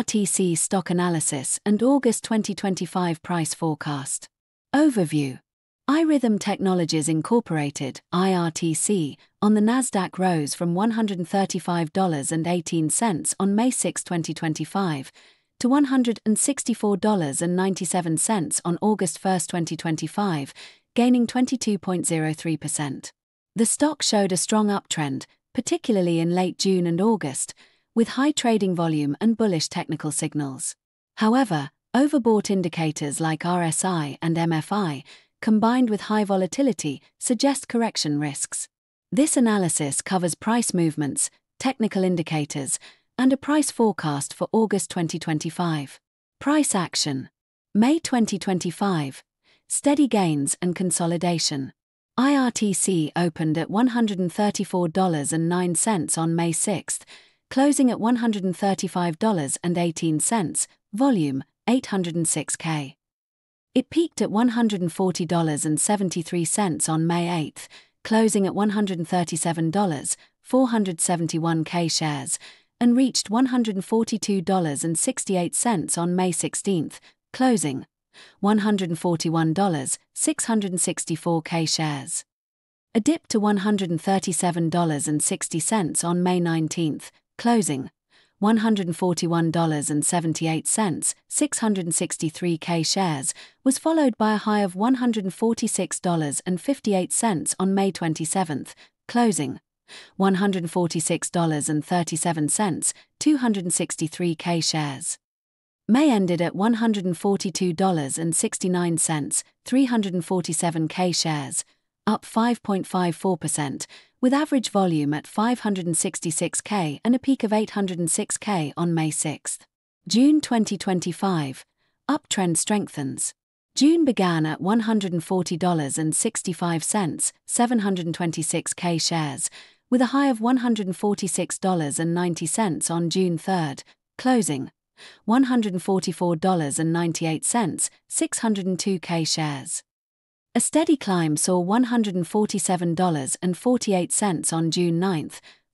IRTC stock analysis and August 2025 price forecast. Overview. iRhythm Technologies Incorporated, IRTC, on the Nasdaq rose from $135.18 on May 6, 2025, to $164.97 on August 1, 2025, gaining 22.03%. The stock showed a strong uptrend, particularly in late June and August, with high trading volume and bullish technical signals. However, overbought indicators like RSI and MFI, combined with high volatility, suggest correction risks. This analysis covers price movements, technical indicators, and a price forecast for August 2025. Price action. May 2025. Steady gains and consolidation. IRTC opened at $134.09 on May 6, closing at $135.18, volume 806K. It peaked at $140.73 on May 8, closing at $137.471K shares, and reached $142.68 on May 16, closing $141.664K shares. A dip to $137.60 on May 19, closing $141.78, 663K shares, was followed by a high of $146.58 on May 27, closing $146.37, 263K shares. May ended at $142.69, 347K shares, up 5.54%, with average volume at 566K and a peak of 806K on May 6. June 2025. Uptrend strengthens. June began at $140.65, 726K shares, with a high of $146.90 on June 3, closing $144.98, 602K shares. A steady climb saw $147.48 on June 9,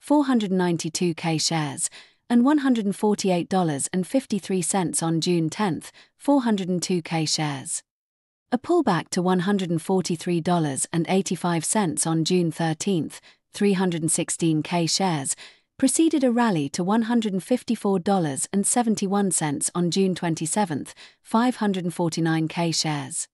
492K shares, and $148.53 on June 10, 402K shares. A pullback to $143.85 on June 13, 316K shares, preceded a rally to $154.71 on June 27, 549K shares.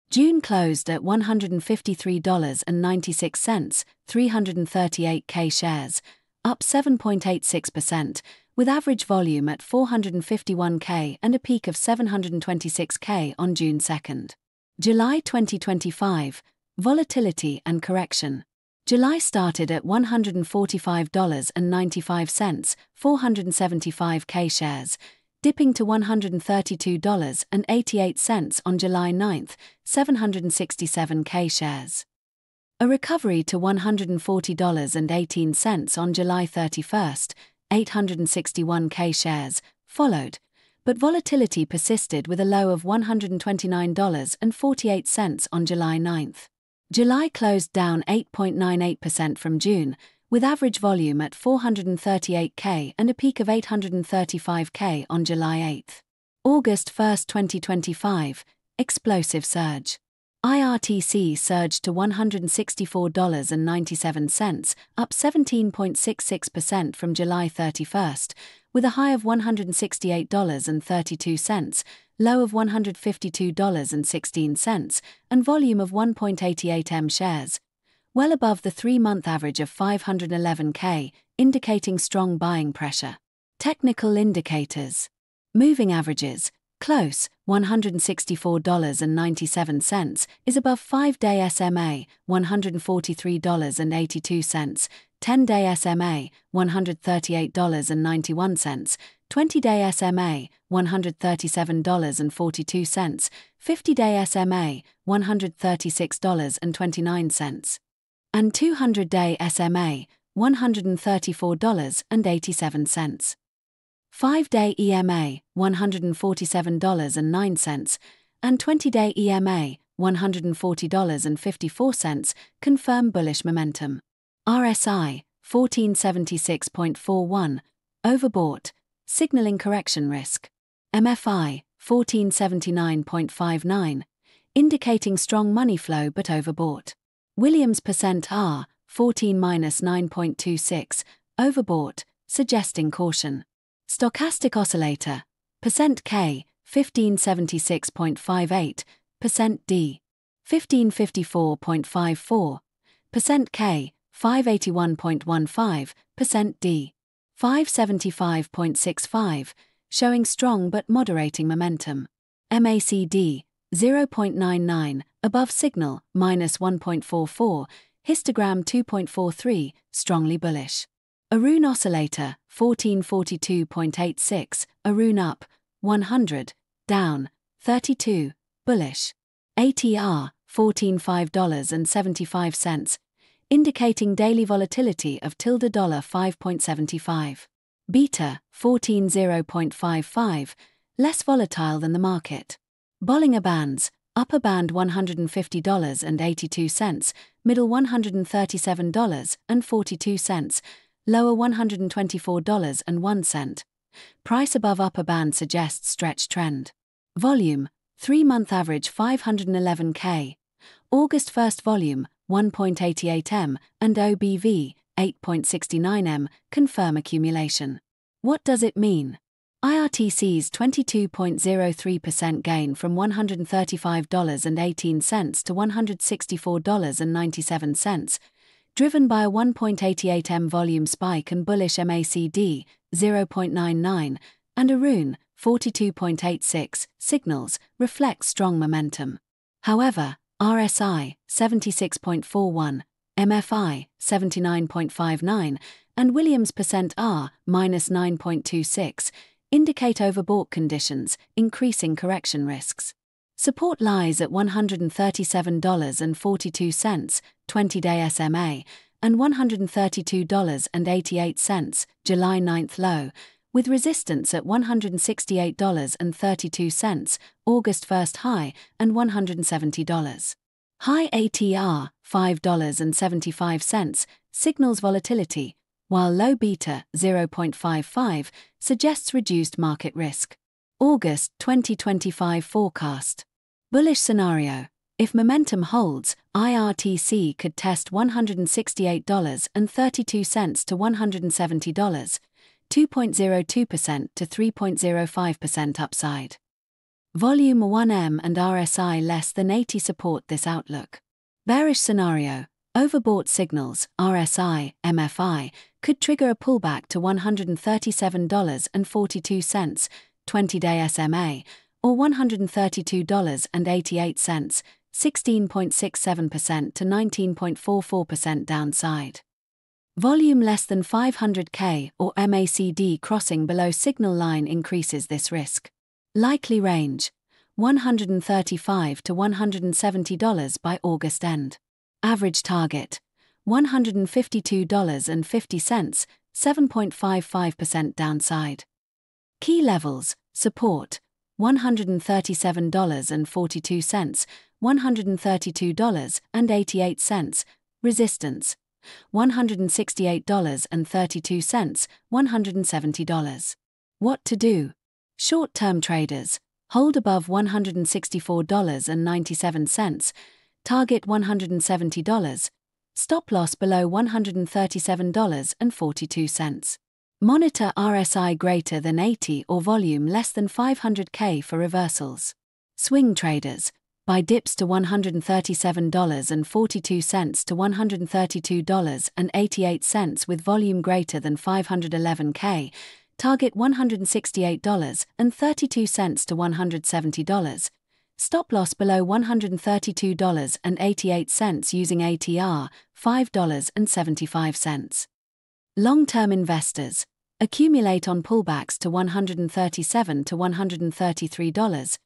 June closed at $153.96, 338K shares, up 7.86%, with average volume at 451K and a peak of 726K on June 2. July 2025. Volatility and correction. July started at $145.95, 475K shares, dipping to $132.88 on July 9, 767K shares. A recovery to $140.18 on July 31, 861K shares, followed, but volatility persisted with a low of $129.48 on July 9. July closed down 8.98% from June, with average volume at 438K and a peak of 835K on July 8. August 1, 2025, explosive surge. IRTC surged to $164.97, up 17.66% from July 31, with a high of $168.32, low of $152.16, and volume of 1.88 M shares, well above the 3-month average of 511K, indicating strong buying pressure. Technical indicators. Moving averages. Close, $164.97, is above 5-day SMA, $143.82, 10-day SMA, $138.91, 20-day SMA, $137.42, 50-day SMA, $136.29, and 200-day SMA, $134.87. 5-day EMA, $147.09, and 20-day EMA, $140.54, confirm bullish momentum. RSI, 1476.41, overbought, signaling correction risk. MFI, 1479.59, indicating strong money flow but overbought. Williams %R, 14-9.26, overbought, suggesting caution. Stochastic oscillator, %K, 1576.58, %D, 1554.54, %K, 581.15, %D, 575.65, showing strong but moderating momentum. MACD, 0.99, above signal, -1.44, histogram 2.43, strongly bullish. Arun oscillator, 1442.86, Arun up, 100, down, 32, bullish. ATR, $14.0575, indicating daily volatility of $5.75. Beta, 14.0.55, less volatile than the market. Bollinger Bands, upper band $150.82, middle $137.42, lower $124.01. Price above upper band suggests stretch trend. Volume, 3-month average 511K. August 1st volume, 1.88 m, and OBV, 8.69 m, confirm accumulation. What does it mean? IRTC's 22.03% gain from $135.18 to $164.97, driven by a 1.88 m volume spike and bullish MACD, 0.99, and Arun, 42.86, signals, reflects strong momentum. However, RSI, 76.41, MFI, 79.59, and Williams %R, -9.26, indicate overbought conditions, increasing correction risks. Support lies at $137.42, 20-day SMA, and $132.88, July 9th low, with resistance at $168.32, August 1st high, and $170. High ATR, $5.75, signals volatility, while low beta, 0.55, suggests reduced market risk. August 2025 forecast. Bullish scenario. If momentum holds, IRTC could test $168.32 to $170, 2.02% to 3.05% upside. Volume 1M and RSI less than 80 support this outlook. Bearish scenario. Overbought signals, RSI, MFI, could trigger a pullback to $137.42, 20-day SMA, or $132.88, 16.67% to 19.44% downside. Volume less than 500K or MACD crossing below signal line increases this risk. Likely range, $135 to $170 by August end. Average target, $152.50, 7.55% downside. Key levels, support, $137.42, $132.88, resistance, $168.32, $170. What to do? Short-term traders, hold above $164.97, target $170, stop loss below $137.42. Monitor RSI greater than 80 or volume less than 500K for reversals. Swing traders, buy dips to $137.42 to $132.88 with volume greater than 511K, target $168.32 to $170. Stop loss below $132.88 using ATR, $5.75. Long-term investors, accumulate on pullbacks to $137 to $133,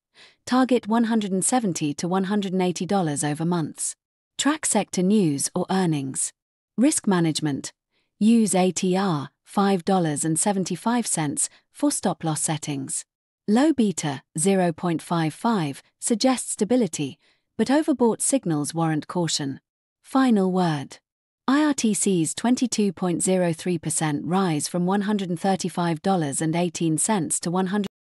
target $170 to $180 over months. Track sector news or earnings. Risk management, use ATR, $5.75, for stop-loss settings. Low beta, 0.55, suggests stability, but overbought signals warrant caution. Final word. IRTC's 22.03% rise from $135.18 to $100.